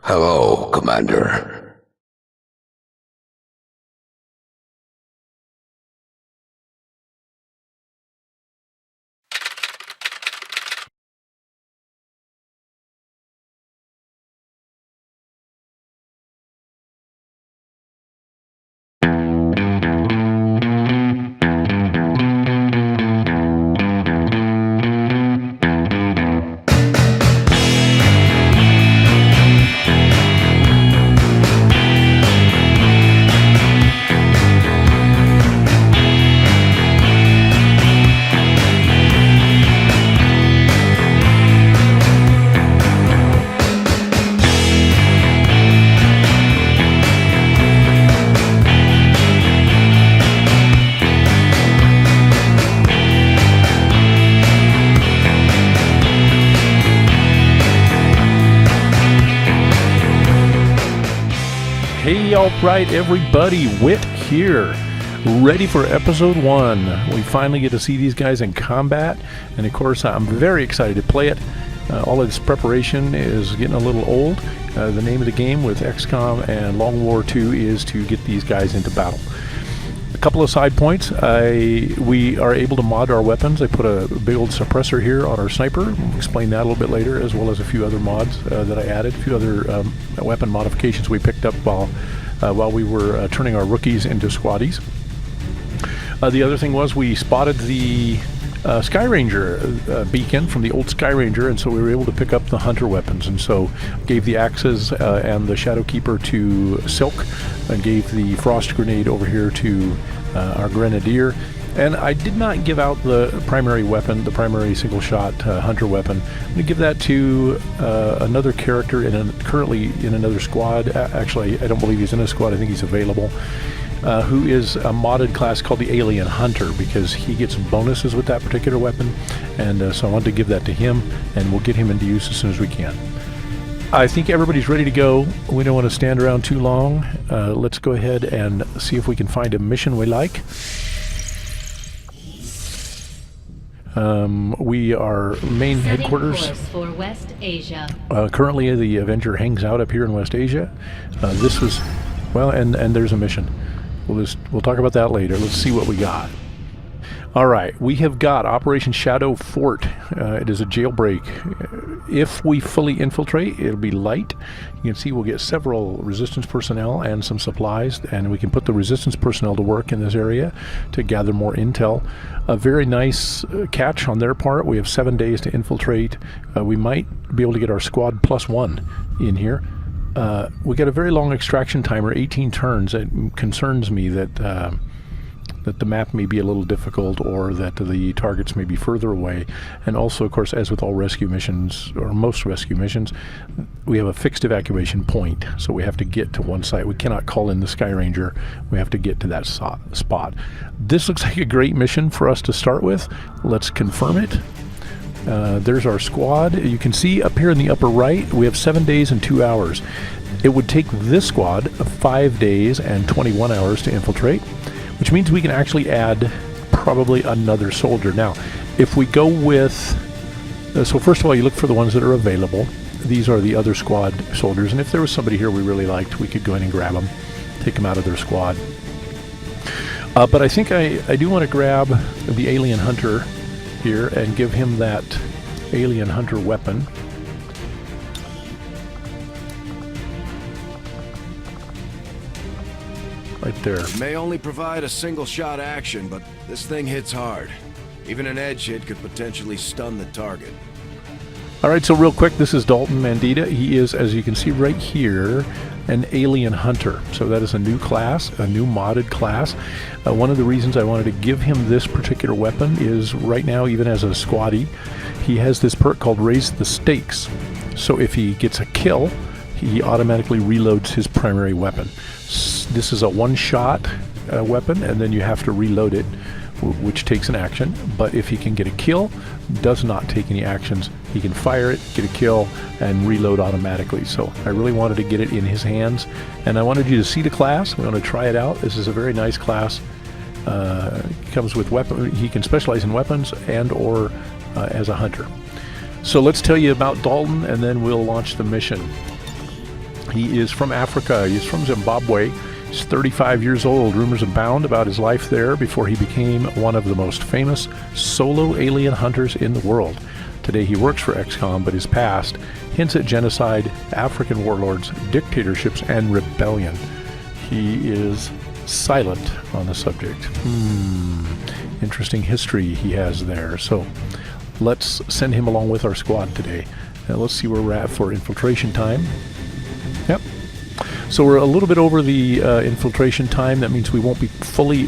Hello, Commander. Hey, alright everybody, Witt here, ready for episode 1. We finally get to see these guys in combat, and of course I'm very excited to play it. All of this preparation is getting a little old. The name of the game with XCOM and Long War 2 is to get these guys into battle. A couple of side points. We are able to mod our weapons. I put a big old suppressor here on our sniper. We'll explain that a little bit later, as well as a few other mods that I added, a few other weapon modifications we picked up while we were turning our rookies into squaddies. The other thing was we spotted the Sky Ranger beacon from the old Sky Ranger, and so we were able to pick up the hunter weapons, and so gave the axes and the Shadow Keeper to Silk, and gave the frost grenade over here to our grenadier. And I did not give out the primary weapon, the primary single shot hunter weapon. I'm going to give that to another character currently in another squad. Actually, I don't believe he's in a squad. I think he's available. Who is a modded class called the Alien Hunter, because he gets bonuses with that particular weapon, and so I wanted to give that to him, and we'll get him into use as soon as we can. I think everybody's ready to go. We don't want to stand around too long. Let's go ahead and see if we can find a mission we like. We are main headquarters for West Asia. Currently the Avenger hangs out up here in West Asia. This was, well, and there's a mission. We'll talk about that later. Let's see what we got. Alright, we have got Operation Shadow Fort. It is a jailbreak. If we fully infiltrate, it'll be light. You can see we'll get several resistance personnel and some supplies, and we can put the resistance personnel to work in this area to gather more intel. A very nice catch on their part. We have 7 days to infiltrate. We might be able to get our squad +1 in here. We got a very long extraction timer, 18 turns. It concerns me that that the map may be a little difficult, or that the targets may be further away. And also, of course, as with all rescue missions, or most rescue missions, we have a fixed evacuation point, so we have to get to one site. We cannot call in the Sky Ranger. We have to get to that spot. This looks like a great mission for us to start with. Let's confirm it. There's our squad. You can see up here in the upper right, we have 7 days and 2 hours. It would take this squad 5 days and 21 hours to infiltrate, which means we can actually add probably another soldier. Now, if we go with, so first of all, you look for the ones that are available. These are the other squad soldiers, and if there was somebody here we really liked, we could go in and grab them, take them out of their squad. But I think I do want to grab the Alien Hunter here and give him that Alien Hunter weapon. Right there. It may only provide a single shot action, but this thing hits hard. Even an edge hit could potentially stun the target. Alright, so real quick, this is Dalton Mandita. He is, as you can see right here, an Alien Hunter. So that is a new class, a new modded class. One of the reasons I wanted to give him this particular weapon is right now, even as a squaddie, he has this perk called Raise the Stakes. So if he gets a kill, he automatically reloads his primary weapon. This is a one-shot weapon, and then you have to reload it, which takes an action. But if he can get a kill, does not take any actions. He can fire it, get a kill, and reload automatically. So I really wanted to get it in his hands, and I wanted you to see the class. We want to try it out. This is a very nice class. Comes with weapon. He can specialize in weapons and or as a hunter. So let's tell you about Dalton, and then we'll launch the mission. He is from Africa. He's from Zimbabwe. He's 35 years old. Rumors abound about his life there before he became one of the most famous solo alien hunters in the world. Today he works for XCOM, but his past hints at genocide, African warlords, dictatorships, and rebellion. He is silent on the subject. Interesting history he has there. So let's send him along with our squad today. Now let's see where we're at for infiltration time. Yep. So we're a little bit over the infiltration time. That means we won't be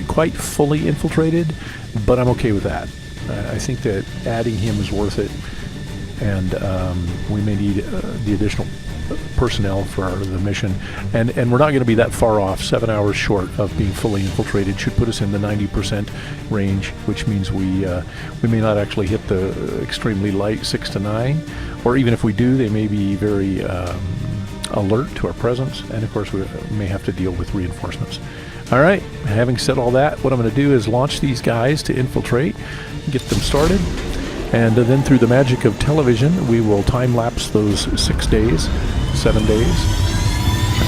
quite fully infiltrated, but I'm okay with that. I think that adding him is worth it, and we may need the additional personnel for the mission. And we're not going to be that far off. 7 hours short of being fully infiltrated should put us in the 90% range, which means we may not actually hit the extremely light 6 to 9, or even if we do, they may be very alert to our presence, and of course we may have to deal with reinforcements. All right, having said all that, what I'm going to do is launch these guys to infiltrate, get them started, and then through the magic of television, we will time-lapse those 6 days, 7 days,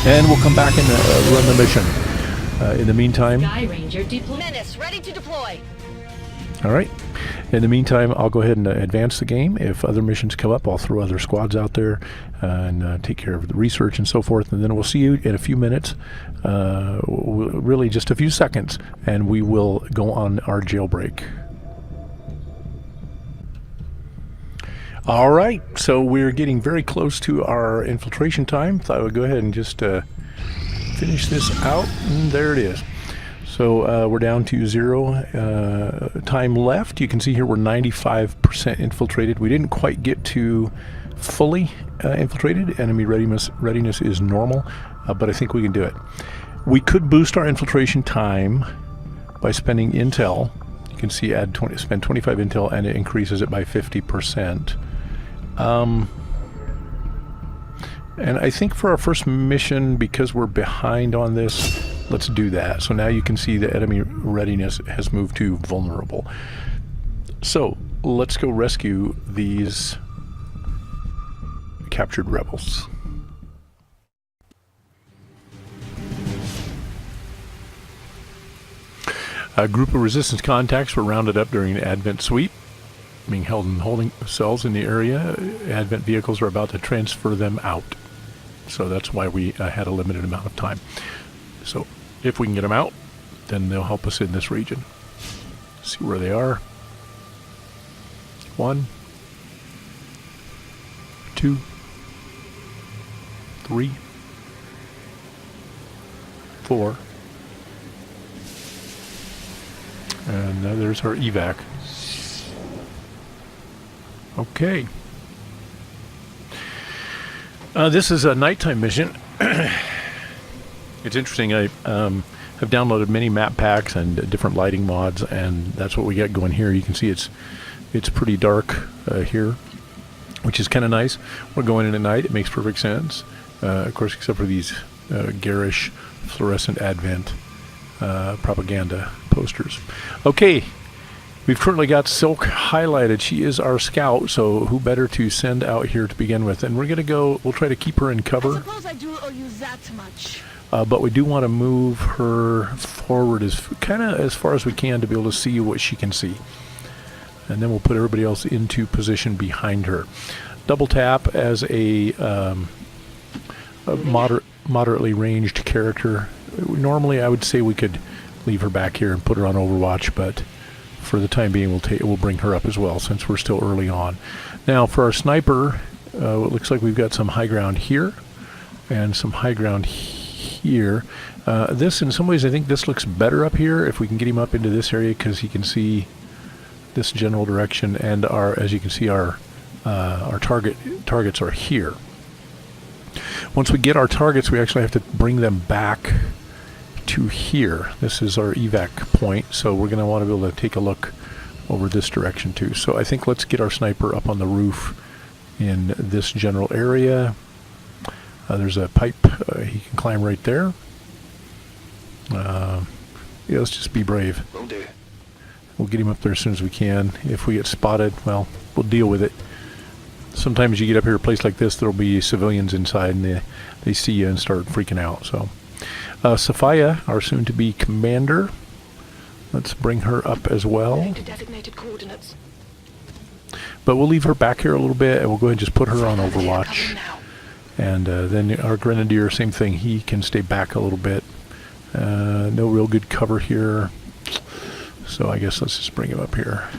and we'll come back and run the mission. In the meantime... Sky Ranger Menace, ready to deploy. All right. In the meantime, I'll go ahead and advance the game. If other missions come up, I'll throw other squads out there and take care of the research and so forth. And then we'll see you in a few minutes, really just a few seconds, and we will go on our jailbreak. All right. So we're getting very close to our infiltration time. Thought I would go ahead and just finish this out. And there it is. So we're down to 0 time left. You can see here we're 95% infiltrated. We didn't quite get to fully infiltrated. Enemy readiness is normal, but I think we can do it. We could boost our infiltration time by spending intel. You can see spend 25 intel and it increases it by 50%. And I think for our first mission, because we're behind on this, let's do that. So now you can see the enemy readiness has moved to vulnerable. So let's go rescue these captured rebels. A group of resistance contacts were rounded up during an Advent sweep, being held in holding cells in the area. Advent vehicles are about to transfer them out. So that's why we had a limited amount of time. So if we can get them out, then they'll help us in this region. See where they are. 1, 2, 3, 4. And there's our evac. Okay. This is a nighttime mission. It's interesting. I have downloaded many map packs and different lighting mods, and that's what we got going here. You can see it's pretty dark here, which is kind of nice. We're going in at night. It makes perfect sense. Of course, except for these garish fluorescent Advent propaganda posters. Okay. We've currently got Silk highlighted. She is our scout, so who better to send out here to begin with? And we're going to go, we'll try to keep her in cover. I suppose I do owe you that much. But we do want to move her forward as far as we can to be able to see what she can see. And then we'll put everybody else into position behind her. Double tap as a moderately ranged character. Normally I would say we could leave her back here and put her on Overwatch, but for the time being we'll bring her up as well since we're still early on. Now for our sniper, it looks like we've got some high ground here and some high ground here. This, in some ways, I think this looks better up here if we can get him up into this area, because he can see this general direction, and as you can see, our targets are here. Once we get our targets, we actually have to bring them back to here. This is our evac point, so we're going to want to be able to take a look over this direction too. So I think let's get our sniper up on the roof in this general area. There's a pipe. He can climb right there. Yeah, let's just be brave. We'll get him up there as soon as we can. If we get spotted, well, we'll deal with it. Sometimes you get up here, a place like this, there'll be civilians inside, and they see you and start freaking out. So, Sophia, our soon-to-be commander, let's bring her up as well. Moving to designated coordinates. But we'll leave her back here a little bit, and we'll go ahead and just put her on Coming Overwatch. now. And then our Grenadier, same thing. He can stay back a little bit. No real good cover here. So I guess let's just bring him up here.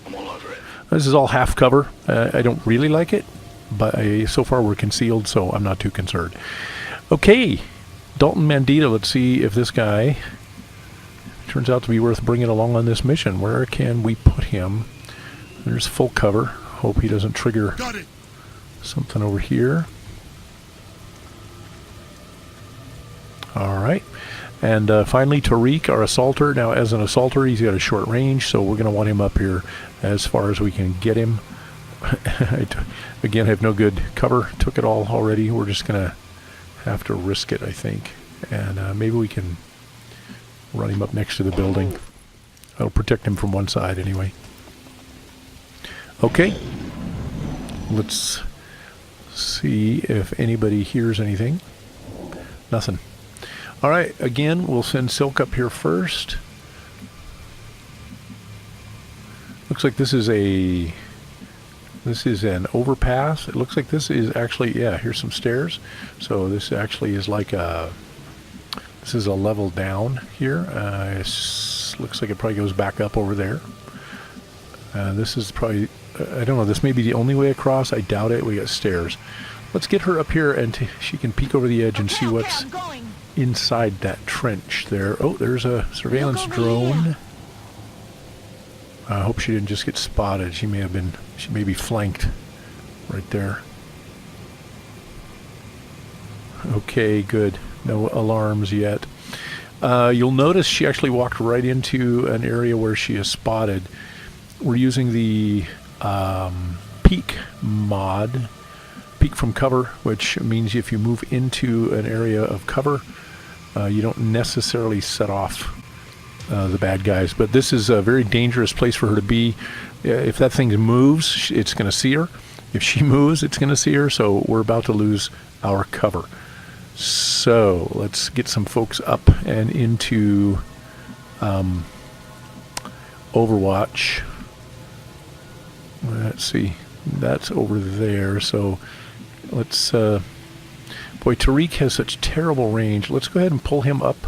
I'm all over it. This is all half cover. I don't really like it, but so far we're concealed, so I'm not too concerned. Okay, Dalton Mandita. Let's see if this guy turns out to be worth bringing along on this mission. Where can we put him? There's full cover. Hope he doesn't trigger something over here. All right. And finally, Tariq, our assaulter. Now, as an assaulter, he's got a short range, so we're going to want him up here as far as we can get him. Again, I have no good cover. Took it all already. We're just going to have to risk it, I think. And maybe we can run him up next to the building. That'll protect him from one side anyway. Okay. Let's see if anybody hears anything. Nothing. All right, again, we'll send Silk up here first. Looks like this is an overpass. It looks like this is actually, yeah, here's some stairs. So this actually is like this is a level down here. Looks like it probably goes back up over there. This is probably, I don't know, this may be the only way across. I doubt it. We got stairs. Let's get her up here and she can peek over the edge and see what's I'm going. inside that trench there. Oh, there's a surveillance drone. I hope she didn't just get spotted. She may be flanked right there. Okay, good. No alarms yet. You'll notice she actually walked right into an area where she is spotted. We're using the peek mod, peek from cover, which means if you move into an area of cover, you don't necessarily set off the bad guys. But this is a very dangerous place for her to be. If that thing moves, it's going to see her. If she moves, it's going to see her. So we're about to lose our cover. So let's get some folks up and into Overwatch. Let's see. That's over there. So let's... boy, Tariq has such terrible range. Let's go ahead and pull him up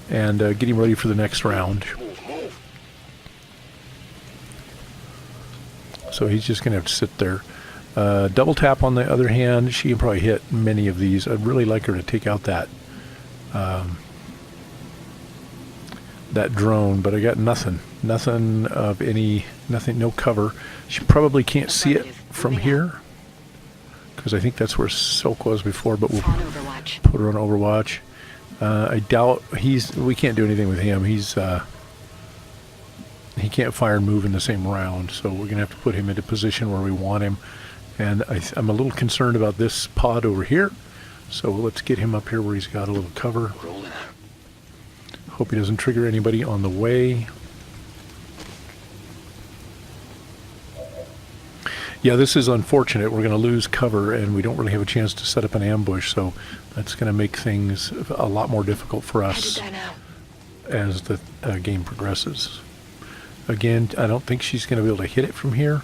and get him ready for the next round. So he's just going to have to sit there. Double tap on the other hand. She can probably hit many of these. I'd really like her to take out that that drone, but I got nothing. Nothing of any, nothing, no cover. She probably can't see it from here, because I think that's where Silk was before, but we'll On Overwatch. put her on Overwatch. I doubt we can't do anything with him. He can't fire and move in the same round, so we're going to have to put him into position where we want him. And I'm a little concerned about this pod over here, so let's get him up here where he's got a little cover. Hope he doesn't trigger anybody on the way. Yeah, this is unfortunate. We're going to lose cover, and we don't really have a chance to set up an ambush, so that's going to make things a lot more difficult for us as the game progresses. Again, I don't think she's going to be able to hit it from here.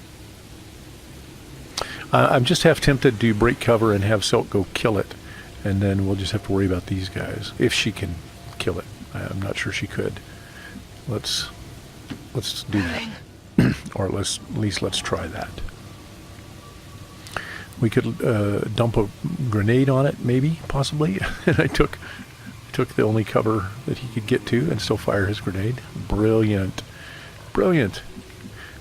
I'm just half tempted to break cover and have Silk go kill it, and then we'll just have to worry about these guys, if she can kill it. I'm not sure she could. Let's do that. Or at least let's try that. We could dump a grenade on it, maybe, possibly. And I took the only cover that he could get to and still fire his grenade. Brilliant. Brilliant.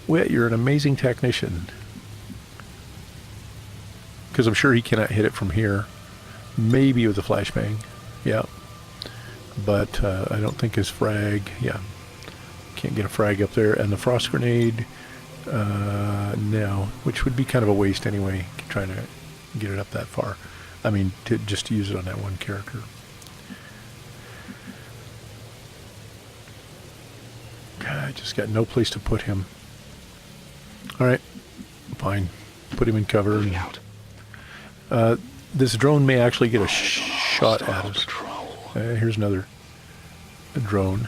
Witt, you're an amazing technician. Because I'm sure he cannot hit it from here. Maybe with a flashbang. Yeah. But I don't think his frag... Yeah. Can't get a frag up there. And the frost grenade... no. Which would be kind of a waste anyway, trying to get it up that far. I mean, just to use it on that one character. I just got no place to put him. Alright. Fine. Put him in cover. Moving out. This drone may actually get a shot at us. Here's another drone.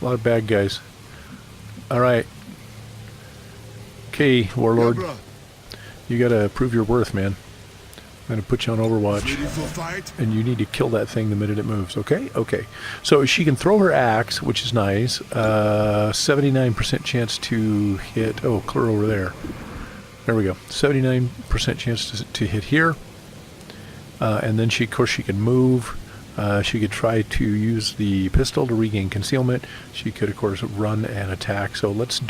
A lot of bad guys. Alright. Okay, Warlord. You gotta prove your worth, man. I'm gonna put you on Overwatch. Ready for fight? And you need to kill that thing the minute it moves, okay? Okay. So she can throw her axe, which is nice. 79% chance to hit... Oh, clear over there. There we go. 79% chance to hit here. And then she, of course, she can move. She could try to use the pistol to regain concealment. She could, of course, run and attack. So let's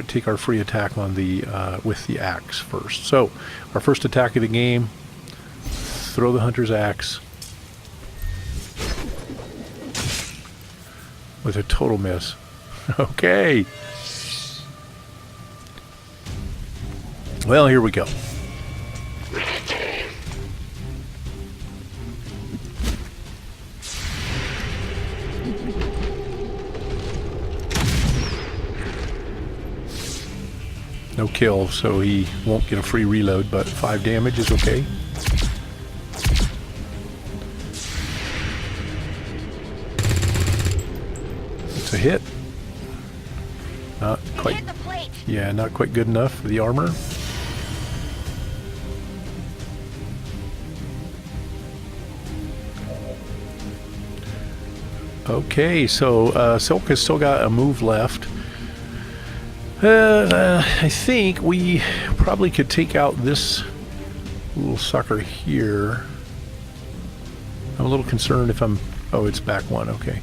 take our free attack on the with the axe first. So our first attack of the game. Throw the hunter's axe with a total miss. Okay. Well, here we go. No kill, so he won't get a free reload, but 5 damage is okay. It's a hit. Not quite. Hit the plate. Yeah, not quite good enough for the armor. Okay, so Silk has still got a move left. I think we probably could take out this little sucker here. I'm a little concerned if I'm... Oh, it's back one, okay.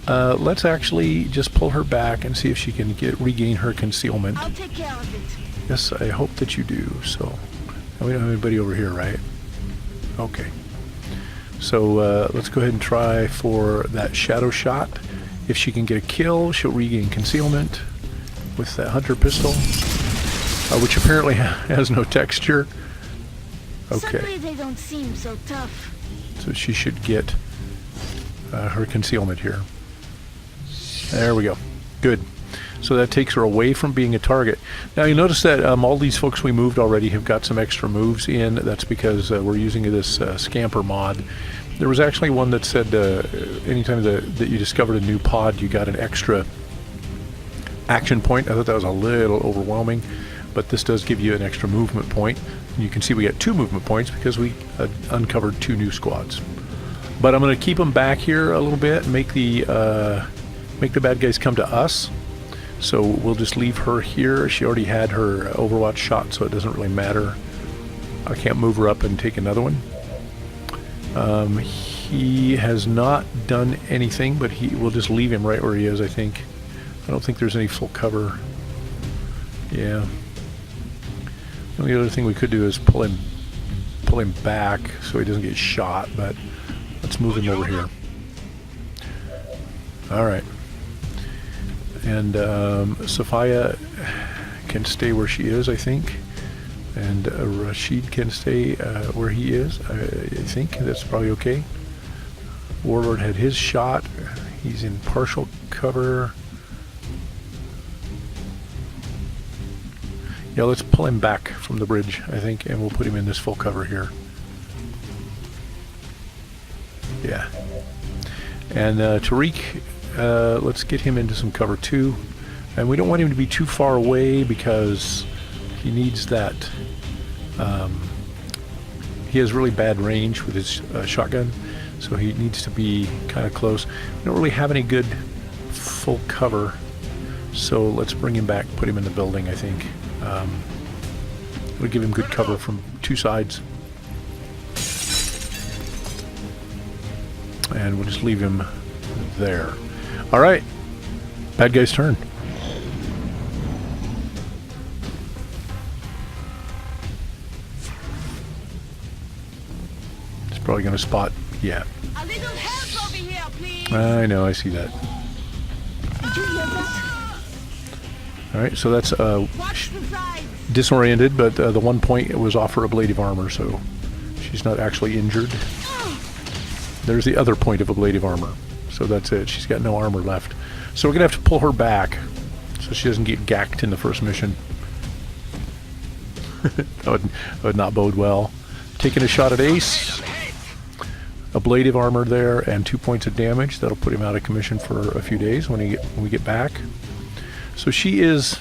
Let's actually just pull her back and see if she can regain her concealment. I'll take care of it. Yes, I hope that you do, so... And we don't have anybody over here, right? Okay. So let's go ahead and try for that shadow shot. If she can get a kill, she'll regain concealment with that hunter pistol, which apparently has no texture. Okay. Suddenly they don't seem so tough. So she should get her concealment here. There we go. Good. So that takes her away from being a target. Now you notice that all these folks we moved already have got some extra moves in. That's because we're using this scamper mod. There was actually one that said anytime that you discovered a new pod, you got an extra action point. I thought that was a little overwhelming, but this does give you an extra movement point. You can see we got 2 movement points because we uncovered 2 new squads. But I'm going to keep them back here a little bit and make the bad guys come to us. So we'll just leave her here. She already had her Overwatch shot, so it doesn't really matter. I can't move her up and take another one. He has not done anything, but we'll just leave him right where he is, I think. I don't think there's any full cover. Yeah. The only other thing we could do is pull him back so he doesn't get shot, but let's move him over here. Alright. And Sophia can stay where she is, I think. And Rashid can stay where he is. I think that's probably okay. Warlord had his shot. He's in partial cover. Yeah, let's pull him back from the bridge, I think, and we'll put him in this full cover here. Yeah. And Tariq, let's get him into some cover too. And we don't want him to be too far away because he needs that. He has really bad range with his shotgun, so he needs to be kind of close. We don't really have any good full cover, so let's bring him back, put him in the building, I think. We'll give him good cover from 2 sides. And we'll just leave him there. Alright. Bad guy's turn. He's probably going to spot... Yeah. A little help over here, please. I know, I see that. Did you hear that? Alright, so that's Watch the sides. disoriented, but the 1 point was off her ablative armor, so she's not actually injured. There's the other point of ablative armor. So that's it. She's got no armor left. So we're going to have to pull her back. So so she doesn't get gacked in the first mission. that would not bode well. Taking a shot at Ace. Ablative armor there and 2 points of damage. That'll put him out of commission for a few days when we get back. So she is...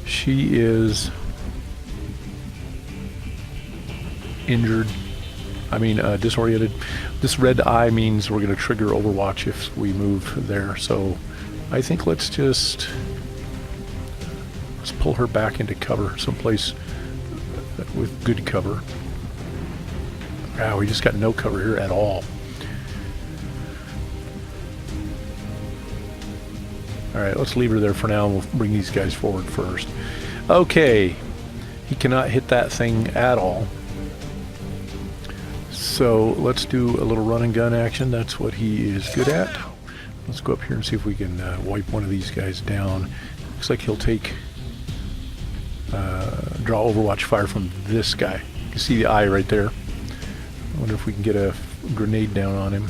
She is... injured. I mean, disoriented. This red eye means we're going to trigger Overwatch if we move there. So I think let's pull her back into cover, someplace with good cover. Wow, we just got no cover here at all. Alright, let's leave her there for now and we'll bring these guys forward first. Okay, he cannot hit that thing at all. So let's do a little run and gun action. That's what he is good at. Let's go up here and see if we can wipe one of these guys down. Looks like he'll take draw Overwatch fire from this guy. You can see the eye right there. I wonder if we can get a grenade down on him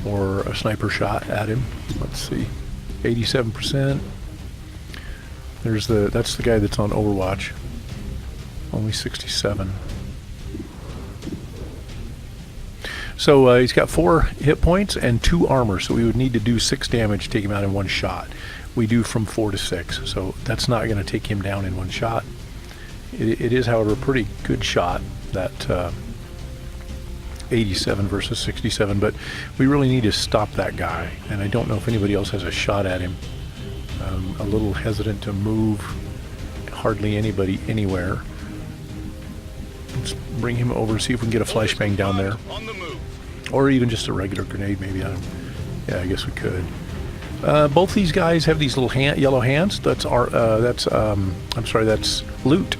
or a sniper shot at him. Let's see, 87%. That's the guy that's on Overwatch. Only 67. So he's got 4 hit points and 2 armor, so we would need to do 6 damage to take him out in one shot. We do from 4 to 6, so that's not going to take him down in one shot. It is, however, a pretty good shot, that 87 versus 67, but we really need to stop that guy, and I don't know if anybody else has a shot at him. A little hesitant to move hardly anybody anywhere. Let's bring him over and see if we can get a flashbang down there. Or even just a regular grenade, maybe. Yeah, I guess we could. Both these guys have these little yellow hands. That's loot.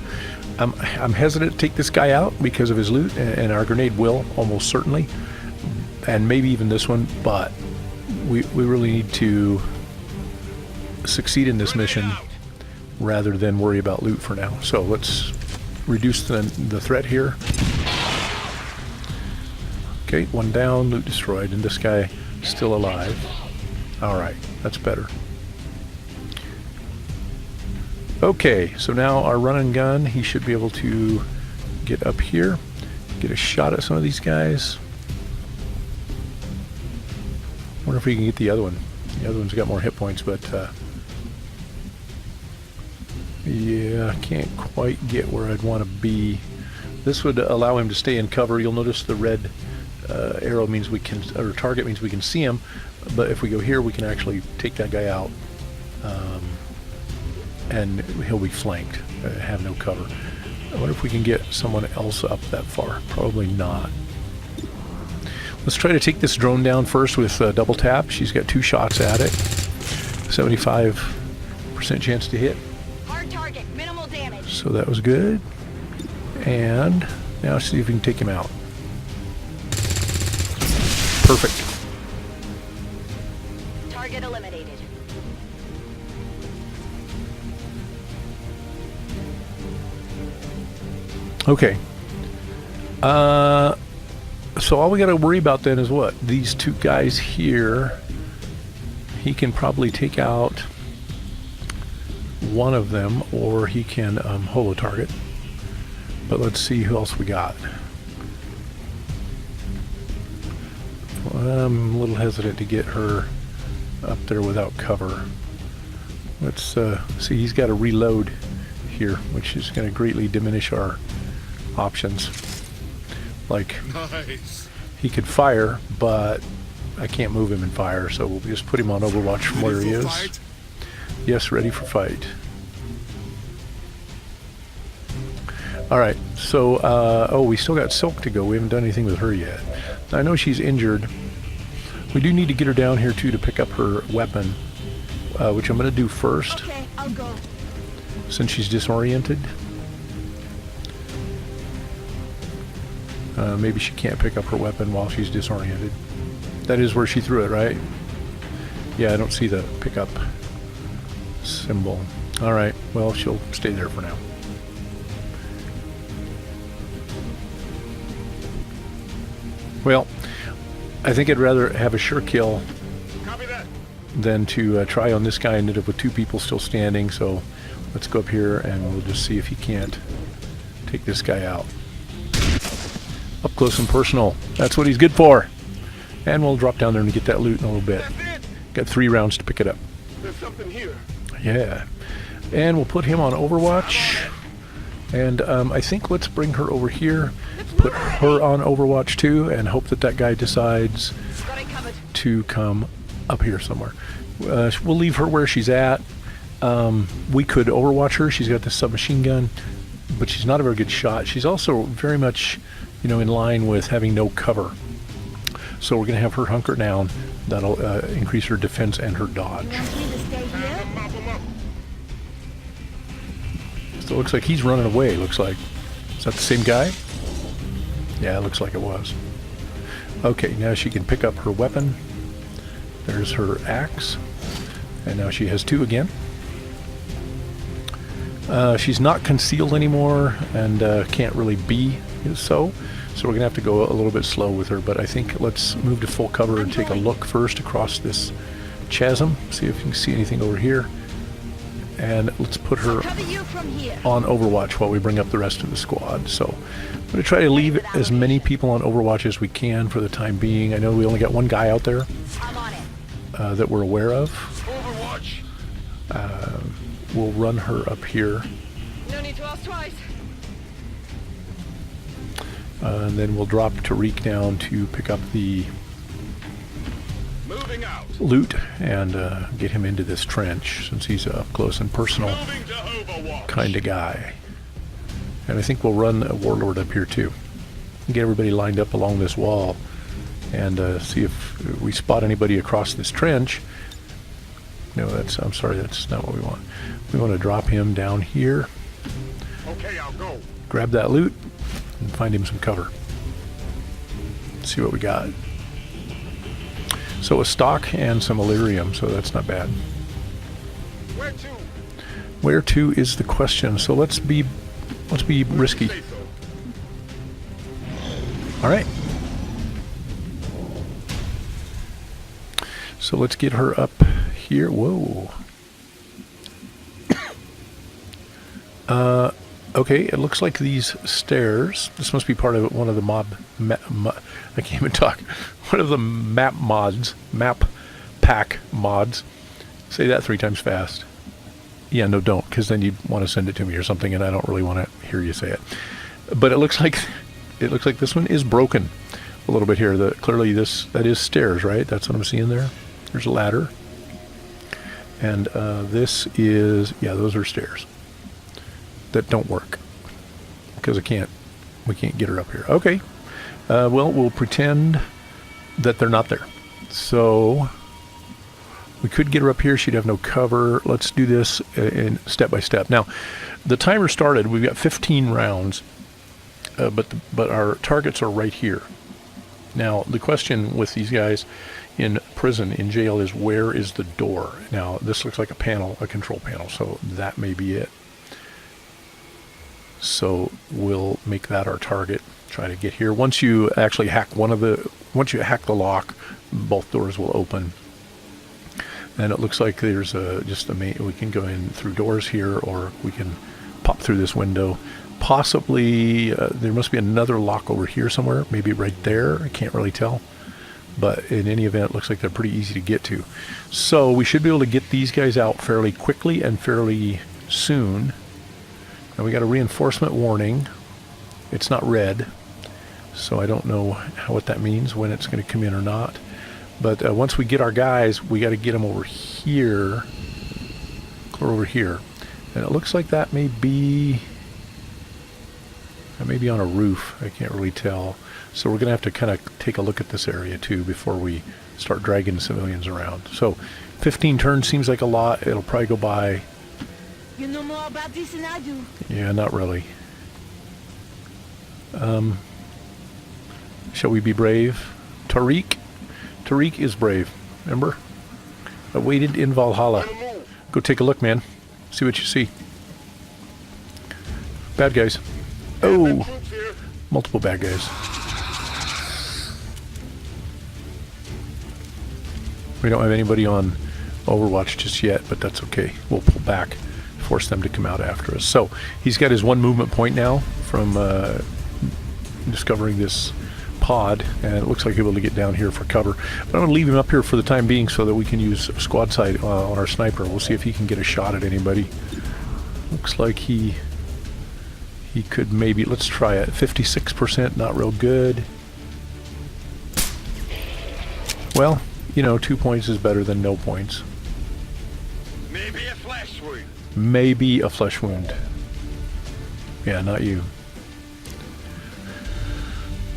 I'm hesitant to take this guy out because of his loot, and our grenade will almost certainly, and maybe even this one. But we really need to succeed in this mission rather than worry about loot for now. So let's reduce the threat here. Okay, one down, loot destroyed, and this guy still alive. Alright, that's better. Okay, so now our run and gun, he should be able to get up here, get a shot at some of these guys. Wonder if we can get the other one. The other one's got more hit points, but yeah, I can't quite get where I'd want to be. This would allow him to stay in cover. You'll notice the red arrow means we can, or target means we can see him, but if we go here we can actually take that guy out, and he'll be flanked, have no cover. I wonder if we can get someone else up that far. Probably not. Let's try to take this drone down first with double tap. She's got 2 shots at it. 75% chance to hit. Hard target, minimal damage. So that was good. And now see if we can take him out. Perfect. Target eliminated. Okay. So all we got to worry about then is what? These 2 guys here. He can probably take out one of them, or he can holo target. But let's see who else we got. Well, I'm a little hesitant to get her up there without cover. Let's see, he's got to reload here, which is going to greatly diminish our options. Like, nice. He could fire, but I can't move him and fire, so we'll just put him on Overwatch from where he is. Fight? Yes, ready for fight. Alright, so, oh, we still got Silk to go. We haven't done anything with her yet. I know she's injured. We do need to get her down here, too, to pick up her weapon, which I'm going to do first. Okay, I'll go. Since she's disoriented. Maybe she can't pick up her weapon while she's disoriented. That is where she threw it, right? Yeah, I don't see the pickup symbol. Alright, well, she'll stay there for now. Well, I think I'd rather have a sure kill than to try on this guy. Ended up with 2 people still standing, so let's go up here and we'll just see if he can't take this guy out. Up close and personal. That's what he's good for. And we'll drop down there and get that loot in a little bit. Got 3 rounds to pick it up. There's something here. Yeah. And we'll put him on Overwatch. And I think let's bring her over here. Put her on Overwatch too, and hope that that guy decides to come up here somewhere. We'll leave her where she's at. We could Overwatch her. She's got this submachine gun, but she's not a very good shot. She's also very much, you know, in line with having no cover. So we're going to have her hunker down. That'll increase her defense and her dodge. So it looks like he's running away, looks like. Is that the same guy? Yeah, it looks like it was. Okay, now she can pick up her weapon. There's her axe. And now she has 2 again. She's not concealed anymore and can't really be so. So we're going to have to go a little bit slow with her. But I think let's move to full cover and take a look first across this chasm. See if you can see anything over here. And let's put her on Overwatch while we bring up the rest of the squad. So I'm going to try to leave as many people on Overwatch as we can for the time being. I know we only got 1 guy out there that we're aware of. Overwatch. We'll run her up here. No need to ask twice. And then we'll drop Tariq down to pick up the Moving out. loot and get him into this trench, since he's a up close and personal Moving to Overwatch. kind of guy. And I think we'll run a warlord up here too. Get everybody lined up along this wall and see if we spot anybody across this trench. No, I'm sorry, that's not what we want. We want to drop him down here. Okay, I'll go. Grab that loot and find him some cover. See what we got. So a stock and some Illyrium, so that's not bad. Where to? Where to is the question. So let's be risky. Say so. All right. So let's get her up here. Whoa. Okay, it looks like these stairs. This must be part of one of the I can't even talk. One of the map pack mods. Say that 3 times fast. Yeah, no, don't, because then you'd want to send it to me or something, and I don't really want to hear you say it. But it looks like this one is broken a little bit here. Clearly that is stairs, right? That's what I'm seeing there. There's a ladder, and this is, yeah, those are stairs that don't work because we can't get her up here. Okay, well, we'll pretend that they're not there. So we could get her up here. She'd have no cover. Let's do this in step by step. Now, the timer started. We've got 15 rounds, but our targets are right here. Now, the question with these guys in prison, in jail, is where is the door? Now, this looks like a control panel, so that may be it. So we'll make that our target. Try to get here. Once you actually hack once you hack the lock, both doors will open. And it looks like there's just we can go in through doors here, or we can pop through this window. Possibly there must be another lock over here somewhere, maybe right there. I can't really tell. But in any event, it looks like they're pretty easy to get to. So we should be able to get these guys out fairly quickly and fairly soon. And we got a reinforcement warning. It's not red, so I don't know what that means, when it's going to come in or not. But once we get our guys, we got to get them over here, or over here. And it looks like that may be on a roof. I can't really tell. So we're going to have to kind of take a look at this area too before we start dragging civilians around. So 15 turns seems like a lot. It'll probably go by. You know more about this than I do. Yeah, not really. Shall we be brave? Tariq is brave. Remember? Awaited in Valhalla. Go take a look, man. See what you see. Bad guys. Oh, multiple bad guys. We don't have anybody on Overwatch just yet, but that's okay. We'll pull back, force them to come out after us. So he's got his 1 movement point now from discovering this pod, and it looks like he'll be able to get down here for cover. But I'm going to leave him up here for the time being so that we can use squad sight on our sniper. We'll see if he can get a shot at anybody. Looks like he could maybe. Let's try it. 56%, not real good. Well, you know, 2 points is better than no points. Maybe a flesh wound. Maybe a flesh wound. Yeah, not you.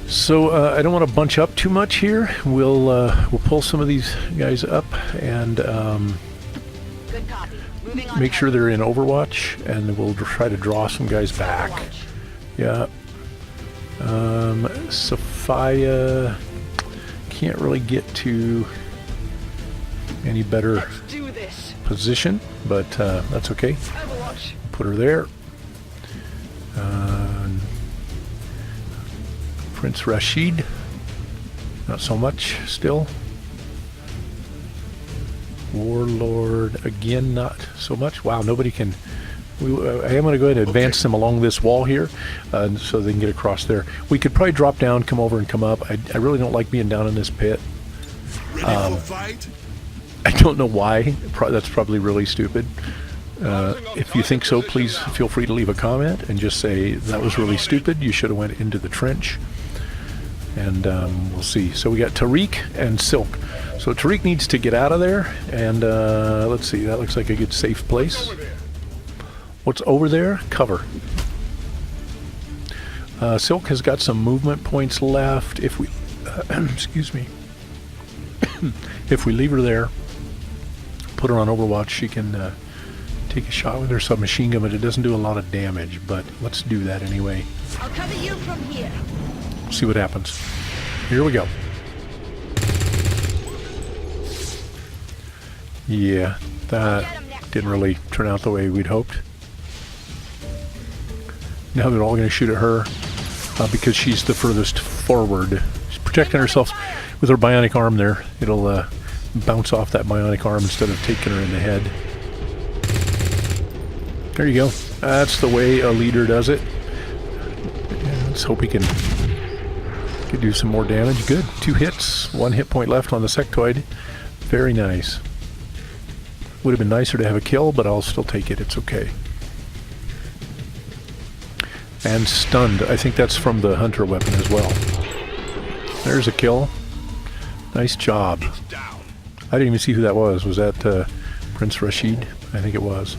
So I don't want to bunch up too much here. We'll pull some of these guys up and Good copy. Moving on. make sure they're in Overwatch, and we'll try to draw some guys back. Overwatch. Yeah. Sophia can't really get to any better Let's do this. position, but that's okay. Overwatch. Put her there. Prince Rashid, not so much still. Warlord, again, not so much. Wow, nobody can. I am going to go ahead and advance them along this wall here so they can get across there. We could probably drop down, come over, and come up. I really don't like being down in this pit. Ready for fight? I don't know why. That's probably really stupid. If you think so, please feel free to leave a comment and just say, that was really stupid. You should have went into the trench. And we'll see. So we got Tariq and Silk. So Tariq needs to get out of there. And let's see. That looks like a good safe place. Over there. What's over there? Cover. Silk has got some movement points left. If we... excuse me. If we leave her there, put her on Overwatch, she can take a shot with her submachine gun, but it doesn't do a lot of damage. But let's do that anyway. I'll cover you from here. See what happens. Here we go. Yeah, that didn't really turn out the way we'd hoped. Now they're all going to shoot at her because she's the furthest forward. She's protecting herself with her bionic arm there. It'll bounce off that bionic arm instead of taking her in the head. There you go. That's the way a leader does it. Yeah, let's hope he can do some more damage. Good. 2 hits. 1 hit point left on the sectoid. Very nice. Would have been nicer to have a kill, but I'll still take it. It's okay. And stunned. I think that's from the hunter weapon as well. There's a kill. Nice job. Down. I didn't even see who that was. Was that Prince Rashid? I think it was.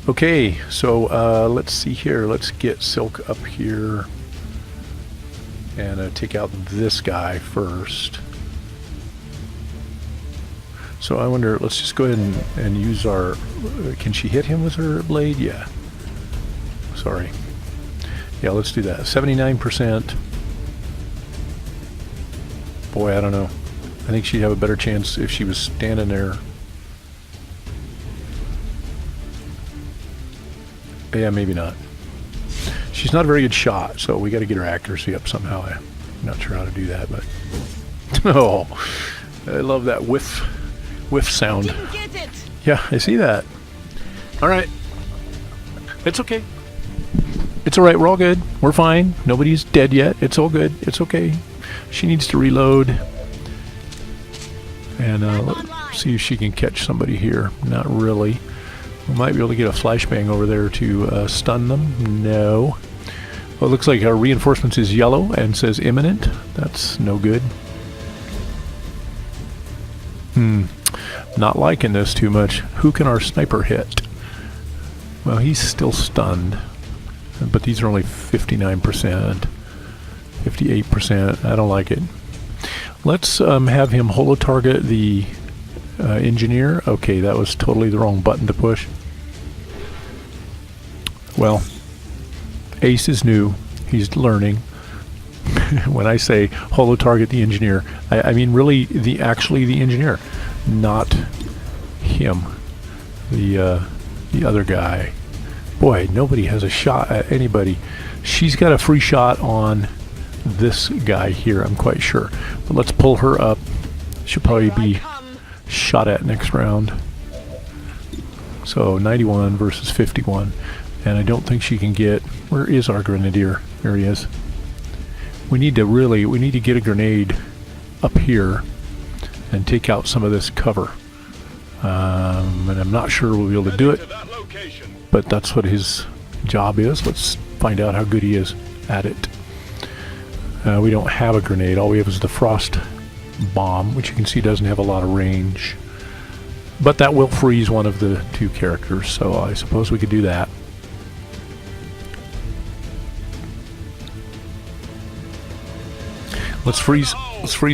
Okay, so let's see here. Let's get Silk up here and take out this guy first. So I wonder, let's just go ahead and use our... can she hit him with her blade? Yeah. Sorry. Yeah, let's do that. 79%. Boy, I don't know. I think she'd have a better chance if she was standing there. Yeah, maybe not. She's not a very good shot, so we got to get her accuracy up somehow. I'm not sure how to do that, but... oh, I love that whiff sound. Didn't get it. Yeah, I see that. All right. It's okay. It's all right. We're all good. We're fine. Nobody's dead yet. It's all good. It's okay. She needs to reload. And let's see if she can catch somebody here. Not really. We might be able to get a flashbang over there to stun them. No. Well, it looks like our reinforcements is yellow and says imminent. That's no good. Not liking this too much. Who can our sniper hit? Well, he's still stunned. But these are only 59%. 58%. I don't like it. Let's have him holo-target the engineer. Okay, that was totally the wrong button to push. Well, Ace is new. He's learning. When I say holo-target the engineer, I mean really actually the engineer, not him. The other guy. Boy, nobody has a shot at anybody. She's got a free shot on this guy here, I'm quite sure. But let's pull her up. She'll probably be shot at next round. So 91 versus 51. And I don't think she can get... Where is our grenadier? There he is. We need to get a grenade up here and take out some of this cover. And I'm not sure we'll be able to do it, but that's what his job is. Let's find out how good he is at it. We don't have a grenade. All we have is the frost bomb, which you can see doesn't have a lot of range. But that will freeze one of the two characters, so I suppose we could do that. Let's freeze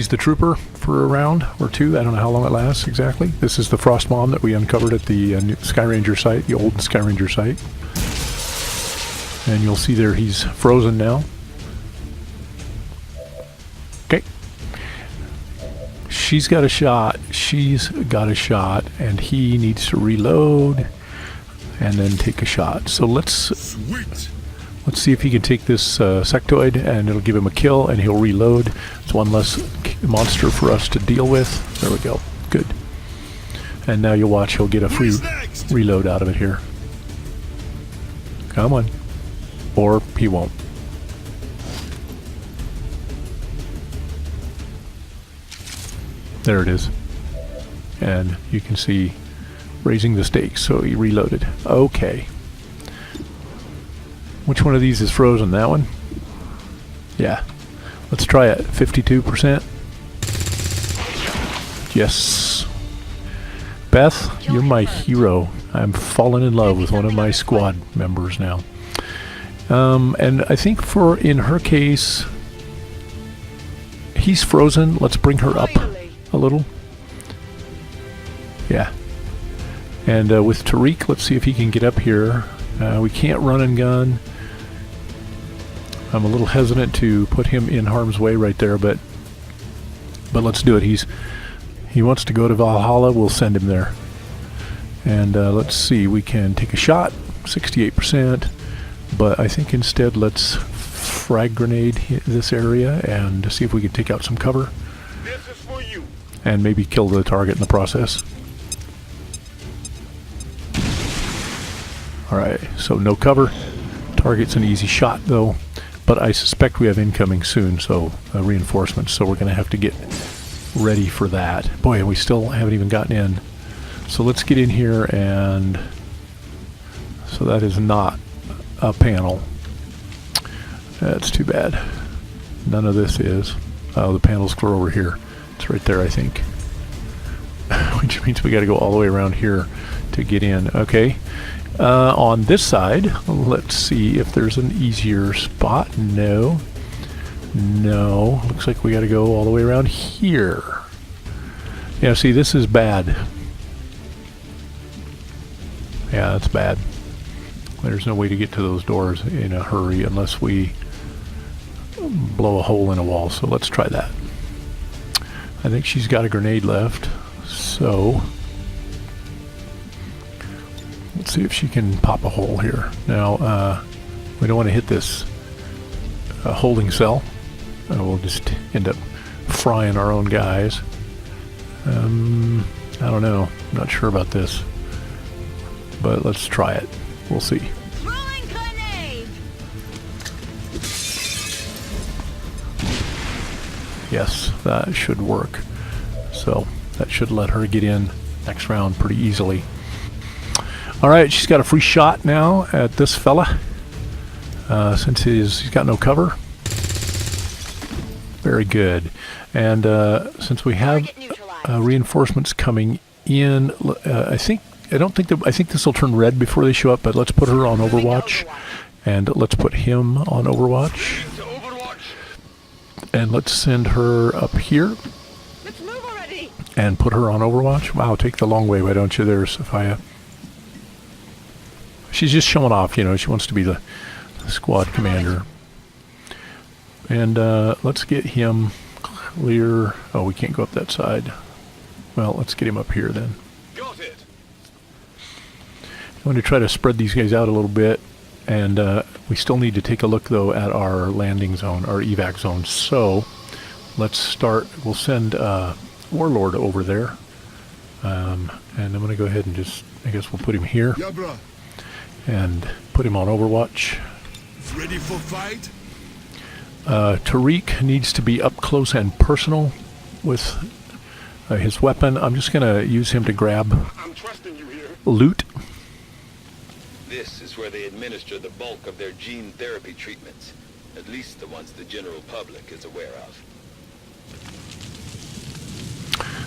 the trooper for a round or two. I don't know how long it lasts exactly. This is the frost bomb that we uncovered at the Sky Ranger site, the old Sky Ranger site. And you'll see there he's frozen now. Okay. She's got a shot, and he needs to reload and then take a shot. So let's see if he can take this sectoid, and it'll give him a kill, and he'll reload. It's one less monster for us to deal with. There we go. Good. And now you'll watch, he'll get a free reload out of it here. Come on. Or he won't. There it is. And you can see raising the stakes, so he reloaded. Okay. Which one of these is frozen? That one? Yeah. Let's try it. 52%. Yes. Beth, you're my hero. I'm falling in love with one of my squad members now. And I think in her case, he's frozen. Let's bring her up a little. Yeah. And with Tariq, let's see if he can get up here. We can't run and gun. I'm a little hesitant to put him in harm's way right there, but let's do it. He wants to go to Valhalla. We'll send him there. And let's see. We can take a shot. 68%. But I think instead let's frag grenade this area and see if we can take out some cover. This is for you. And maybe kill the target in the process. Alright, so no cover. Target's an easy shot though. But I suspect we have incoming soon, so reinforcements, so we're going to have to get ready for that. Boy, we still haven't even gotten in. So let's get in here, and so that is not a panel. That's too bad. None of this is. Oh, the panel's clear over here. It's right there, I think. Which means we got to go all the way around here to get in. Okay. On this side, let's see if there's an easier spot. No. Looks like we got to go all the way around here. Yeah, see, this is bad. Yeah, that's bad. There's no way to get to those doors in a hurry unless we blow a hole in a wall. So let's try that. I think she's got a grenade left. So let's see if she can pop a hole here. Now, we don't want to hit this holding cell. We'll just end up frying our own guys. I don't know. I'm not sure about this. But let's try it. We'll see. Throwing grenade. Yes, that should work. So that should let her get in next round pretty easily. Alright, she's got a free shot now at this fella. Since he's got no cover. Very good. And since we have reinforcements coming in, I think this will turn red before they show up, but let's put her on Overwatch. And let's put him on Overwatch. And let's send her up here. Let's move already. And put her on Overwatch. Wow, take the long way, why don't you there, Sophia? She's just showing off, you know, she wants to be the squad commander. And let's get him clear. Oh, we can't go up that side. Well, let's get him up here then. Got it. I'm going to try to spread these guys out a little bit. And we still need to take a look, though, at our landing zone, our evac zone. So let's start. We'll send Warlord over there. And I'm going to go ahead and just, I guess we'll put him here Yeah, bro. and put him on Overwatch. Ready for fight? Tariq needs to be up close and personal with his weapon. I'm just going to use him to grab I'm trusting you here. loot. This is where they administer the bulk of their gene therapy treatments. At least the ones the general public is aware of.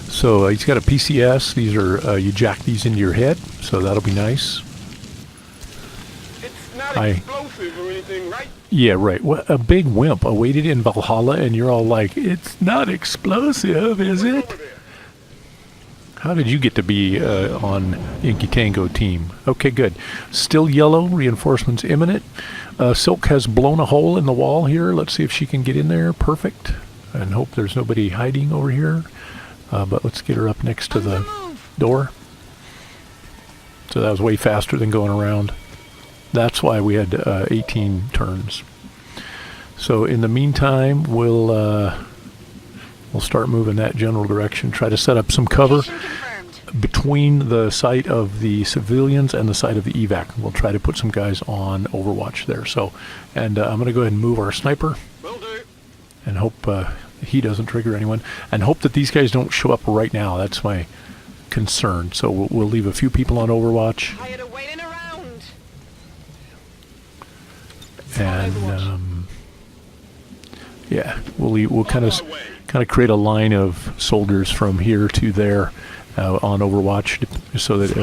So he's got a PCS. These are, you jack these into your head, so that'll be nice. It's not I- explosive or anything, right? Yeah, right. What a big wimp awaited in Valhalla, and you're all like, it's not explosive, is it? Over there. How did you get to be on Yankee Tango team? Okay, good. Still yellow, reinforcements imminent. Silk has blown a hole in the wall here. Let's see if she can get in there. Perfect. And hope there's nobody hiding over here. But let's get her up next to On the the move. door. So that was way faster than going around. That's why we had 18 turns. So in the meantime, we'll start moving that general direction. Try to set up some cover Mission confirmed. between the site of the civilians and the site of the evac. We'll try to put some guys on Overwatch there. So, and I'm going to go ahead and move our sniper Will do. and hope he doesn't trigger anyone, and hope that these guys don't show up right now. That's my concern. So we'll leave a few people on Overwatch, Tired of waiting around. and yeah, we'll kind of create a line of soldiers from here to there on Overwatch, so that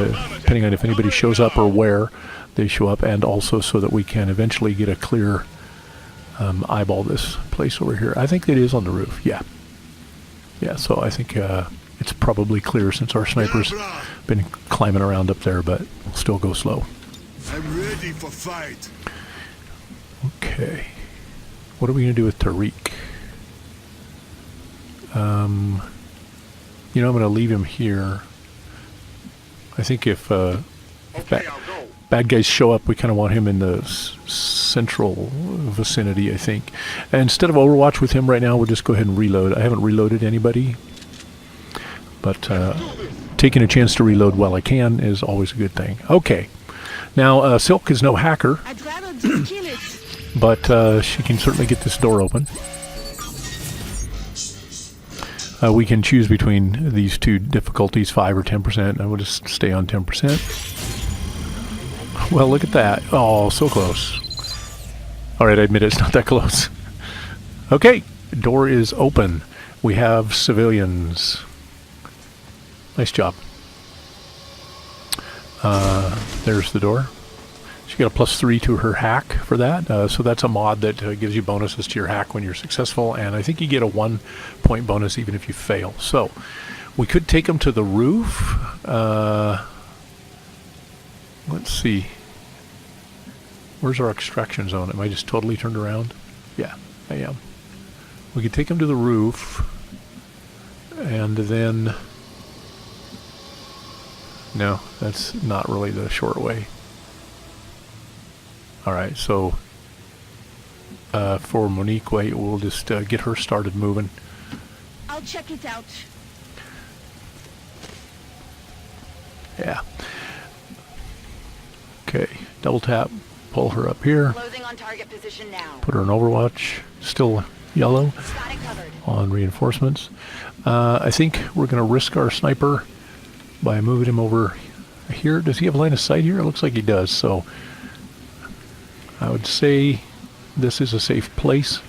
depending on if anybody shows up or where they show up, and also so that we can eventually get a clear eyeball this place over here. I think it is on the roof. Yeah. So I think it's probably clear since our sniper's been climbing around up there, but we'll still go slow. I'm ready for fight. Okay. What are we going to do with Tariq? I'm going to leave him here. I think if Okay, I'll go. bad guys show up, we kind of want him in the central vicinity, I think. And instead of Overwatch with him right now, we'll just go ahead and reload. I haven't reloaded anybody, but taking a chance to reload while I can is always a good thing. Okay. Now, Silk is no hacker, I'd rather just kill it. but she can certainly get this door open. We can choose between these two difficulties, 5 or 10%, and we'll just stay on 10%. Well, look at that. Oh, so close. All right, I admit it's not that close. Okay, door is open. We have civilians. Nice job. There's the door. She got a +3 to her hack for that. So that's a mod that gives you bonuses to your hack when you're successful, and I think you get a 1-point bonus even if you fail. So we could take them to the roof. Let's see. Where's our extraction zone? Am I just totally turned around? Yeah, I am. We could take them to the roof, and then... No, that's not really the short way. Alright, so for Monique, wait, we'll just get her started moving. I'll check it out. Yeah. Okay, double tap, pull her up here, Closing on target position now. put her in Overwatch, still yellow Got it covered. on reinforcements. I think we're going to risk our sniper by moving him over here. Does he have line of sight here? It looks like he does, so I would say this is a safe place.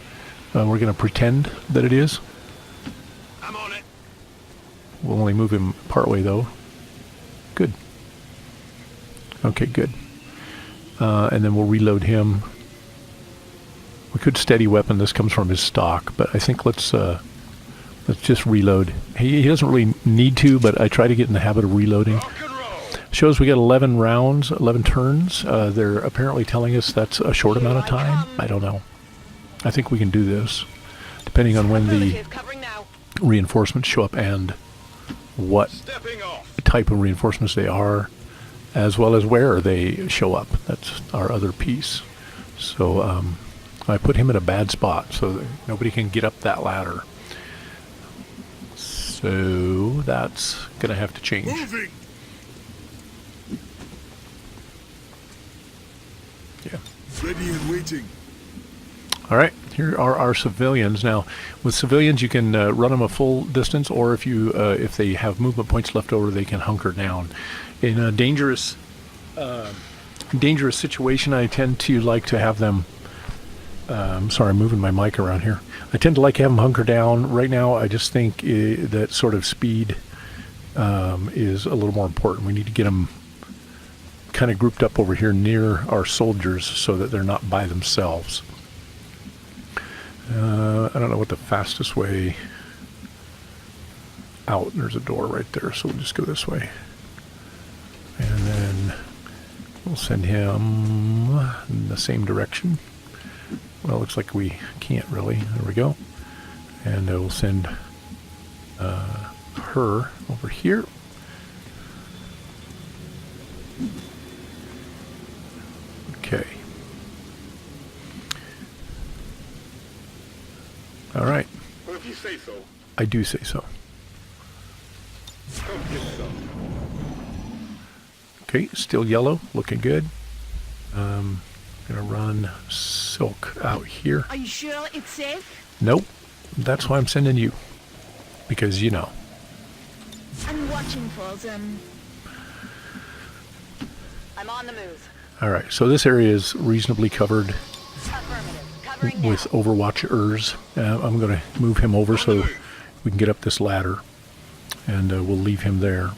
We're going to pretend that it is. I'm on it. We'll only move him partway, though. Good. Okay, good. And then we'll reload him. We could steady weapon. This comes from his stock, but I think let's just reload. He doesn't really need to, but I try to get in the habit of reloading. Rock and roll. Shows we got 11 rounds, 11 turns. They're apparently telling us that's a short amount of time. I don't know. I think we can do this, depending on when the Affirmative, covering now. reinforcements show up and what Stepping off. type of reinforcements they are, as well as where they show up. That's our other piece. So I put him in a bad spot so that nobody can get up that ladder. So that's gonna have to change. Moving. Yeah. Ready and waiting. All right, here are our civilians. Now, with civilians, you can run them a full distance, or if they have movement points left over, they can hunker down. In a dangerous situation, I tend to like to have them. Sorry, I'm moving my mic around here. I tend to like to have them hunker down. Right now, I just think that sort of speed is a little more important. We need to get them kind of grouped up over here near our soldiers so that they're not by themselves. I don't know what the fastest way out. There's a door right there, so we'll just go this way. And then we'll send him in the same direction. Well, it looks like we can't really. There we go. And we'll send her over here. Okay. All right. Well, if you say so, I do say so. come get some. Okay, still yellow, looking good. Gonna run Silk out here. Are you sure it's safe? Nope, that's why I'm sending you. Because, you know. I'm watching for them. I'm on the move. All right, so this area is reasonably covered Affirmative. Covering now. with Overwatchers. I'm going to move him over so we can get up this ladder, and we'll leave him there.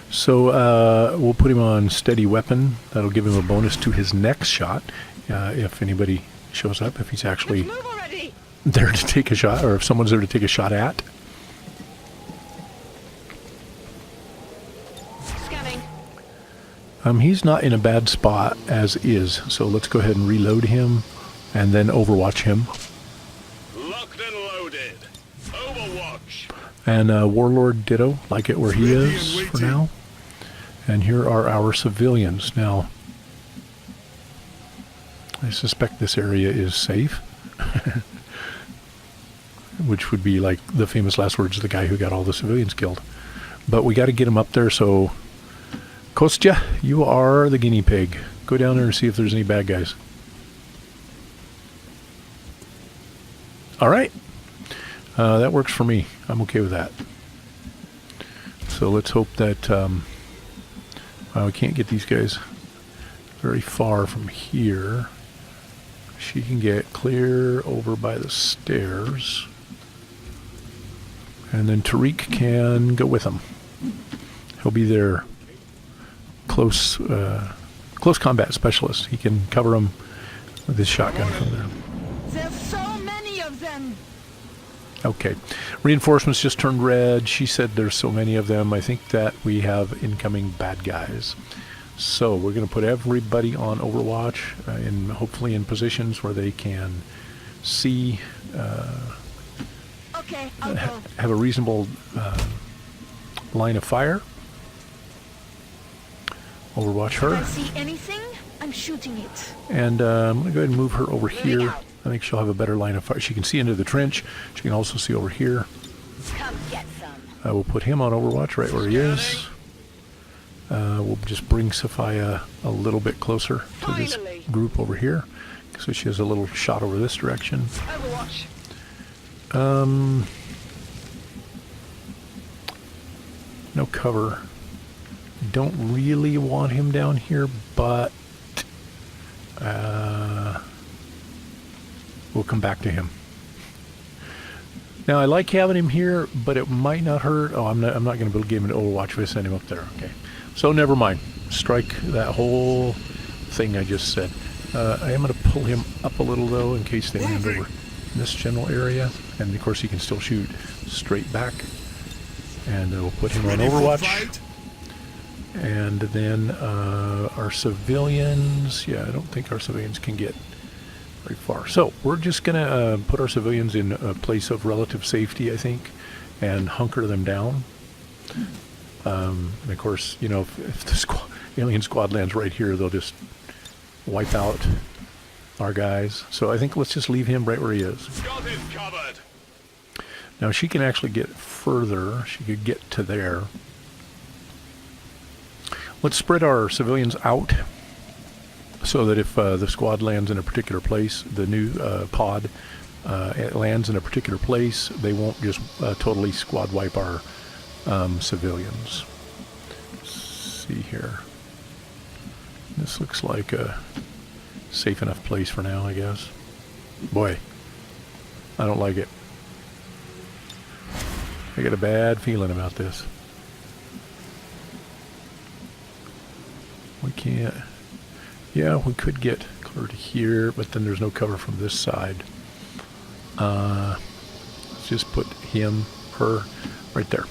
So we'll put him on steady weapon. That'll give him a bonus to his next shot if anybody shows up, if he's actually Move already. there to take a shot, or if someone's there to take a shot at. Scanning. He's not in a bad spot as is, so let's go ahead and reload him and then Overwatch him. Locked and loaded. Overwatch. And Warlord ditto, like it where he Ready is and for waiting. now. And here are our civilians. Now, I suspect this area is safe. Which would be like the famous last words of the guy who got all the civilians killed. But we got to get him up there, so Kostya, you are the guinea pig. Go down there and see if there's any bad guys. All right. That works for me. I'm okay with that. So let's hope that we can't get these guys very far from here. She can get clear over by the stairs. And then Tariq can go with them. He'll be their close combat specialist. He can cover them with his shotgun from there. There's so many of them. Okay. Reinforcements just turned red. She said there's so many of them. I think that we have incoming bad guys. So we're going to put everybody on Overwatch, and hopefully in positions where they can see, Okay, I'll go. have a reasonable line of fire. Overwatch If I her. see anything, I'm shooting it. And I'm going to go ahead and move her over Moving here. out. I think she'll have a better line of fire. She can see into the trench. She can also see over here. Come get some. We'll put him on Overwatch right where he is. We'll just bring Sophia a little bit closer to this Finally. group over here, so she has a little shot over this direction. Overwatch. No cover. Don't really want him down here, but we'll come back to him. Now I like having him here, but it might not hurt. Oh, I'm not going to be able to give him an Overwatch if I send him up there. Okay, so never mind. Strike that whole thing I just said. I am going to pull him up a little though, in case they land over in this general area, and of course he can still shoot straight back. And we'll put him on Ready for Overwatch. fight? And then our civilians, yeah, I don't think our civilians can get very far. So we're just going to put our civilians in a place of relative safety, I think, and hunker them down. And of course, you know, if the alien squad lands right here, they'll just wipe out our guys. So I think let's just leave him right where he is. Got it covered. Now she can actually get further. She could get to there. Let's spread our civilians out so that if the squad lands in a particular place, the new pod it lands in a particular place, they won't just totally squad wipe our civilians. Let's see here. This looks like a safe enough place for now, I guess. Boy, I don't like it. I got a bad feeling about this. We can't... Yeah, we could get clear to here, but then there's no cover from this side. Let's just put him, her, right there.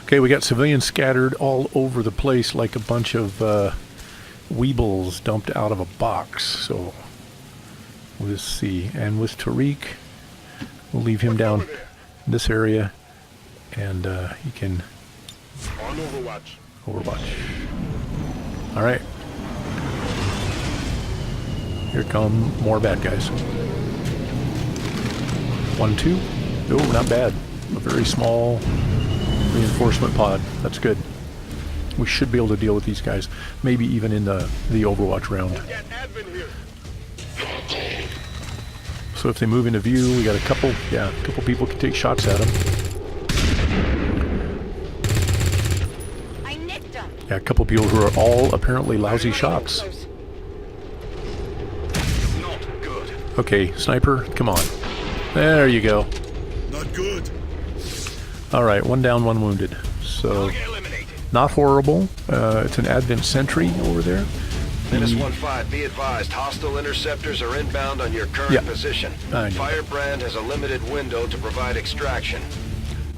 Okay, we got civilians scattered all over the place like a bunch of weebles dumped out of a box. So, let's see. And with Tariq, we'll leave him down in this area, and he can... On Overwatch. Overwatch. All right. Here come more bad guys. 1, 2. Oh, not bad. A very small reinforcement pod. That's good. We should be able to deal with these guys. Maybe even in the Overwatch round. Get admin here. So if they move into view, we got a couple people can take shots at them. I nicked them. Yeah, a couple people who are all apparently lousy shots. Not good. Okay, sniper, come on. There you go. Not good. Alright, 1 down, 1 wounded. So, Get eliminated. not horrible. It's an Advent sentry over there. Menace 1-5, be advised, hostile interceptors are inbound on your current position. I know. Firebrand has a limited window to provide extraction.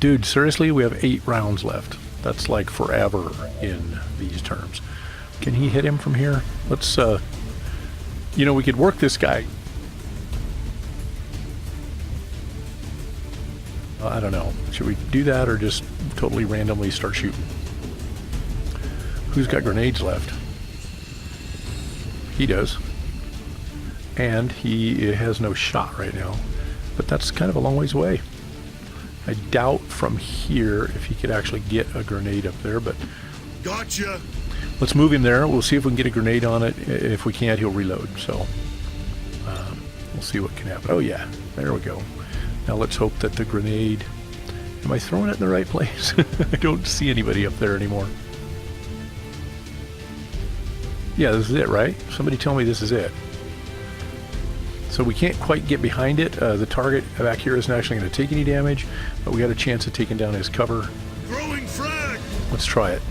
Dude, seriously, we have 8 rounds left. That's like forever in these terms. Can he hit him from here? Let's, you know, we could work this guy. I don't know. Should we do that or just totally randomly start shooting? Who's got grenades left? He does. And he has no shot right now. But that's kind of a long ways away. I doubt from here if he could actually get a grenade up there, but... Gotcha. Let's move him there. We'll see if we can get a grenade on it. If we can't, he'll reload. So, we'll see what can happen. Oh yeah, there we go. Now let's hope that the grenade... Am I throwing it in the right place? I don't see anybody up there anymore. Yeah, this is it, right? Somebody tell me this is it. So we can't quite get behind it. The target back here isn't actually going to take any damage, but we got a chance of taking down his cover. Throwing frag. Let's try it.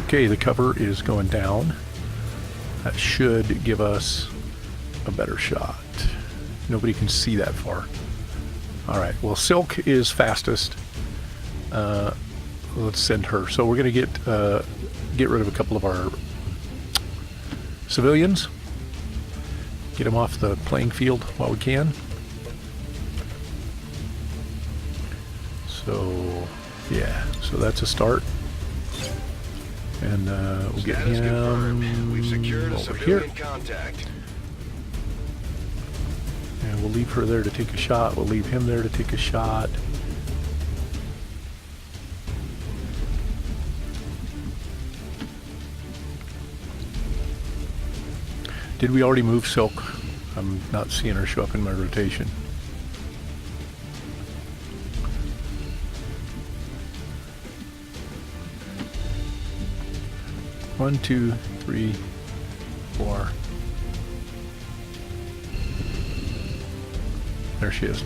Okay, the cover is going down. That should give us a better shot. Nobody can see that far. Alright, well, Silk is fastest. Let's send her. So we're going to get rid of a couple of our civilians. Get them off the playing field while we can. So, yeah. So that's a start. And we'll get Status confirmed. him We've secured a over civilian here. contact. And we'll leave her there to take a shot. We'll leave him there to take a shot. Did we already move Silk? I'm not seeing her show up in my rotation. One, two, three, 4. There she is.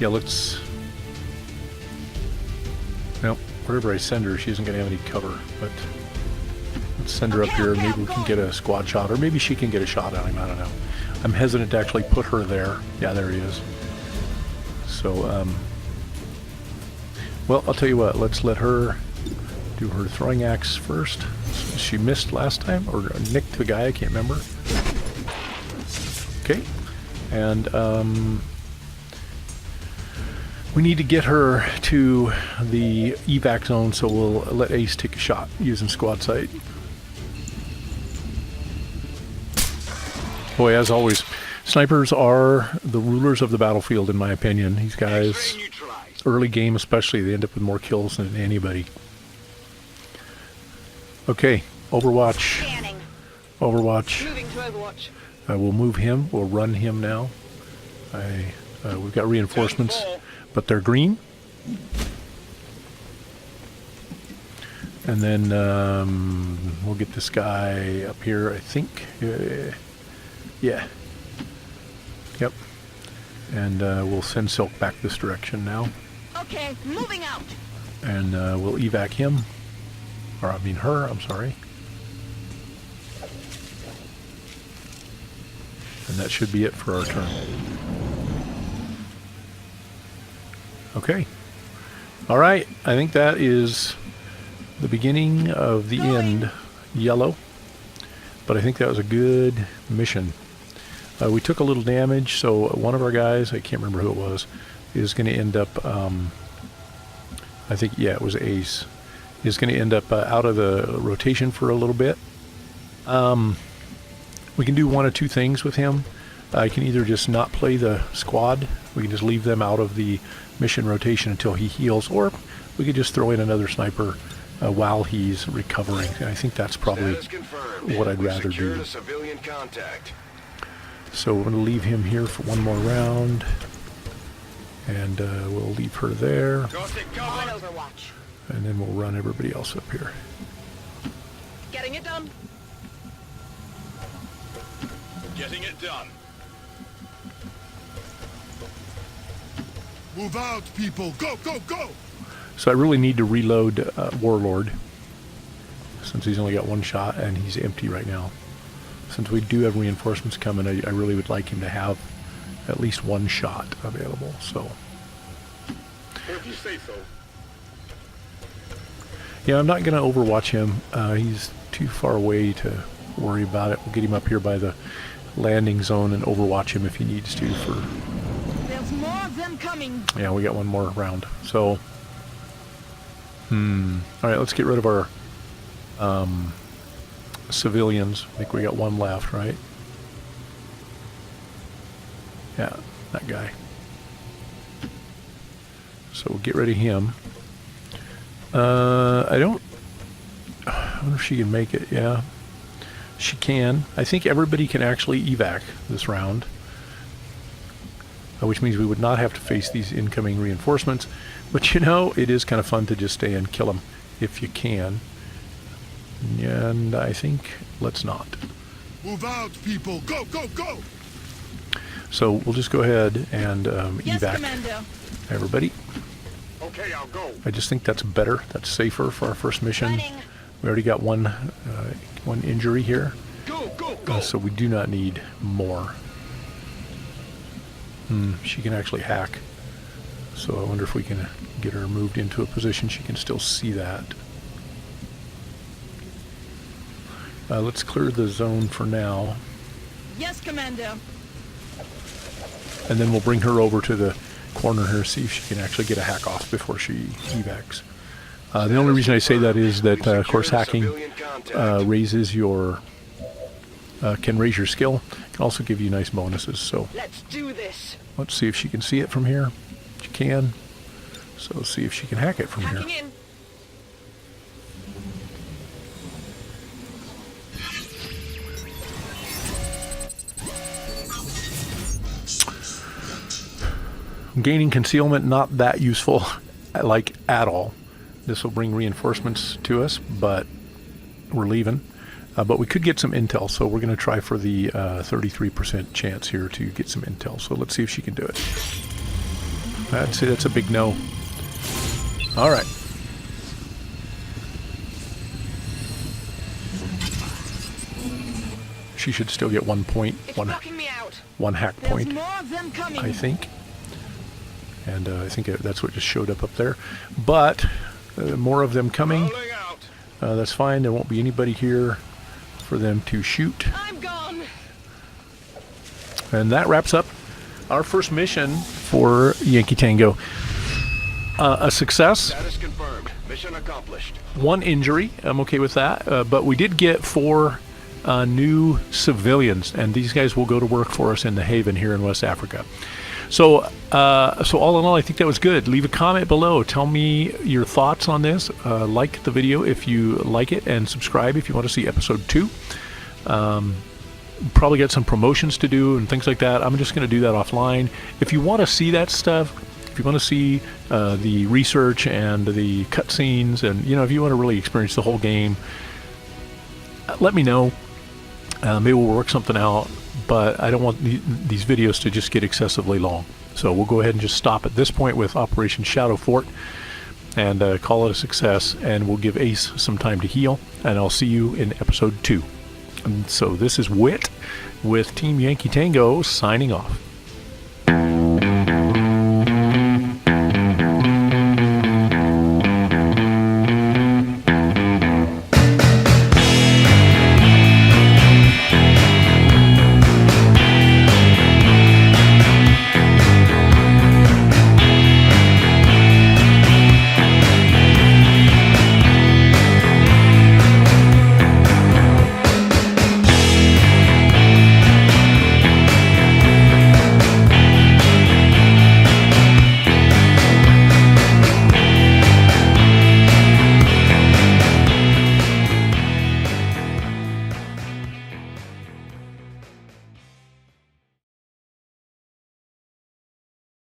Yeah, let's... Nope, wherever I send her, she isn't going to have any cover, but... Let's send her up here, maybe we can get a squad shot, or maybe she can get a shot on him, I don't know. I'm hesitant to actually put her there. Yeah, there he is. So, well, I'll tell you what, let's let her do her throwing axe first. She missed last time, or nicked the guy, I can't remember. Okay, and we need to get her to the evac zone, so we'll let Ace take a shot using squad sight. Boy, as always, Snipers are the rulers of the battlefield, in my opinion. These guys, X-ray neutralized. early game especially, they end up with more kills than anybody. Okay, Overwatch. Scanning. Overwatch. Moving to Overwatch. We'll move him. We'll run him now. We've got reinforcements, but they're green. And then we'll get this guy up here, I think. Yeah. Yep. And we'll send Silk back this direction now. Okay, moving out. And we'll evac him. Or I mean her, I'm sorry. And that should be it for our turn. Okay. All right. I think that is the beginning of the end. Yellow. But I think that was a good mission. We took a little damage, so one of our guys, I can't remember who it was, is going to end up, I think, yeah, it was Ace, is going to end up out of the rotation for a little bit. We can do one of two things with him. I can either just not play the squad, we can just leave them out of the mission rotation until he heals, or we could just throw in another sniper while he's recovering. And I think that's probably Status confirmed. what I'd We've rather secured do. a civilian contact. So we're going to leave him here for one more round, and we'll leave her there, Got it On covered. Overwatch. and then we'll run everybody else up here. Getting it done. Getting it done. Move out, people! Go, go, go! So I really need to reload Warlord, since he's only got one shot and he's empty right now. Since we do have reinforcements coming, I really would like him to have at least one shot available. So If you say so. yeah, I'm not going to overwatch him. He's too far away to worry about it. We'll get him up here by the landing zone and overwatch him if he needs to for... There's more of them coming. Yeah, we got one more round. So, all right, let's get rid of our civilians. I think we got one left, right? Yeah, that guy. So we'll get rid of him. I wonder if she can make it. Yeah, she can. I think everybody can actually evac this round. Which means we would not have to face these incoming reinforcements. But you know, it is kind of fun to just stay and kill them if you can. And I think let's not. Move out, people! Go, go, go! So we'll just go ahead and Yes, evac Commando. everybody. Okay, I'll go. I just think that's better. That's safer for our first mission. Running. We already got one injury here, Go, go, go. so we do not need more. She can actually hack. So I wonder if we can get her moved into a position she can still see that. Let's clear the zone for now, Yes, Commando. and then we'll bring her over to the corner here, see if she can actually get a hack off before she evacs. The only reason I say that is that, of course, hacking raises your can raise your skill. Can also give you nice bonuses. So Let's do this. let's see if she can see it from here. She can. So let's see if she can hack it from Hacking here. in. Gaining concealment, not that useful, like at all. This will bring reinforcements to us, but we're leaving. But we could get some intel, so we're going to try for the 33% chance here to get some intel. So let's see if she can do it. I'd say that's a big no. All right. She should still get 1 point, It's blocking me out. one hack There's point, more of them coming. I think. And I think that's what just showed up there. But more of them coming. Rolling out. That's fine. There won't be anybody here for them to shoot. I'm gone. And that wraps up our first mission for Yankee Tango. A success, Status confirmed. Mission accomplished. 1 injury. I'm okay with that. But we did get 4 new civilians, and these guys will go to work for us in the Haven here in West Africa. So all in all, I think that was good. Leave a comment below. Tell me your thoughts on this. Like the video if you like it, and subscribe if you want to see episode 2. Probably got some promotions to do and things like that. I'm just going to do that offline. If you want to see that stuff, if you want to see the research and the cutscenes, and if you want to really experience the whole game, let me know. Maybe we'll work something out, but I don't want these videos to just get excessively long. So we'll go ahead and just stop at this point with Operation Shadow Fort and call it a success, and we'll give Ace some time to heal, and I'll see you in episode 2. And so this is Witt with Team Yankee Tango signing off.